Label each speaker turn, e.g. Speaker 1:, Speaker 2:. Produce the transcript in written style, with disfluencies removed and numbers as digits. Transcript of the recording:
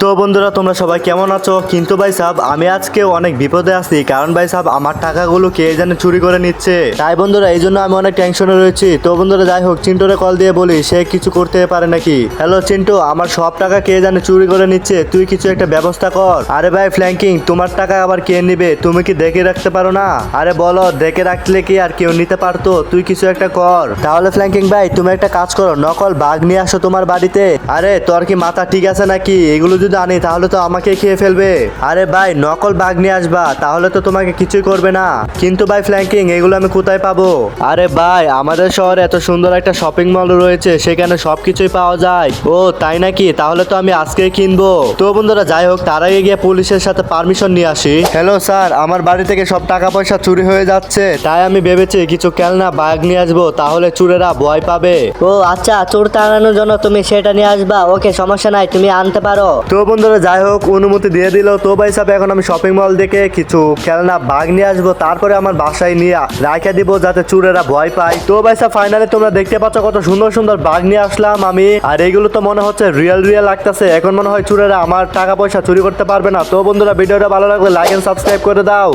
Speaker 1: তো বন্ধুরা তোমরা সবাই কেমন আছো? কিন্তু ভাই সাহেব আমি আজকে অনেক বিপদে আছি, কারণ ভাই সাহেব আমার টাকাগুলো কে জানে চুরি করে নিচ্ছে। তাই বন্ধুরা এই জন্য আমি অনেক টেনশনে রয়েছি। তো বন্ধুরা যাই হোক, চিন্টুরে কল দিয়ে বলি সে কিছু করতে পারে নাকি। হ্যালো চিন্টু, আমার সব টাকা কে জানে চুরি করে নিচ্ছে, তুই কিছু একটা ব্যবস্থা কর। আরে ভাই ফ্ল্যাঙ্কিং, তোমার টাকা আবার কে নিবে? তুমি কি দেখে রাখতে পারো না? আরে বলো, দেখে রাখলে কি আর কেউ নিতে পারতো? তুই কিছু একটা কর। তাহলে ফ্ল্যাঙ্কিং ভাই তুমি একটা কাজ করো, নকল বাঘ নিয়ে আসো তোমার বাড়িতে। আরে তোর কি মাথা ঠিক আছে নাকি? এগুলো যদি আনি তাহলে তো আমাকে খেয়ে ফেলবে। আরে ভাই নকল বাঘ নিয়ে আসবা, তাহলে তো তোমাকে কিছুই করবে না। কিন্তু ভাই ফ্ল্যাঙ্কিং, এগুলো আমি কোথায় পাবো? আরে ভাই আমাদের শহরে এত সুন্দর একটা শপিং মল রয়েছে, সেখানে সবকিছুই পাওয়া যায়। ও তাই নাকি? তাহলে তো আমি আজকেই কিনবো। তো বন্ধুরা যাই হোক, তার আগে গিয়ে পুলিশের সাথে পারমিশন নিয়ে আসি। হ্যালো স্যার, আমার বাড়ি থেকে সব টাকা পয়সা চুরি হয়ে যাচ্ছে, তাই আমি ভেবেছি কিছু খেলনা বাঘ নিয়ে আসবো, তাহলে চোরেরা ভয় পাবে।
Speaker 2: ও আচ্ছা, চোর তাড়ানোর জন্য তুমি সেটা নিয়ে আসবা। ওকে, সমস্যা নাই, তুমি আনতে পারো।
Speaker 1: তো বন্ধুরা যাই হোক, অনুমতি দিয়ে দিল। তো ভাই সাহেব এখন আমি শপিং মল থেকে কিছু খেলনা বাঘ নিয়ে আসবো, তারপরে আমার বাসায় নিয়ে রাখা দিব যাতে চোরেরা ভয় পায়। তো ভাই সাহেব ফাইনালি তোমরা দেখতে পাচ্ছ কত সুন্দর সুন্দর বাঘ নিয়ে আসলাম আমি, আর এইগুলো তো মনে হচ্ছে রিয়েল রিয়েল লাগতেছে। এখন মনে হয় চোরেরা আমার টাকা পয়সা চুরি করতে পারবে না। তো বন্ধুরা ভিডিওটা ভালো লাগলে লাইক এন্ড সাবস্ক্রাইব করে দাও।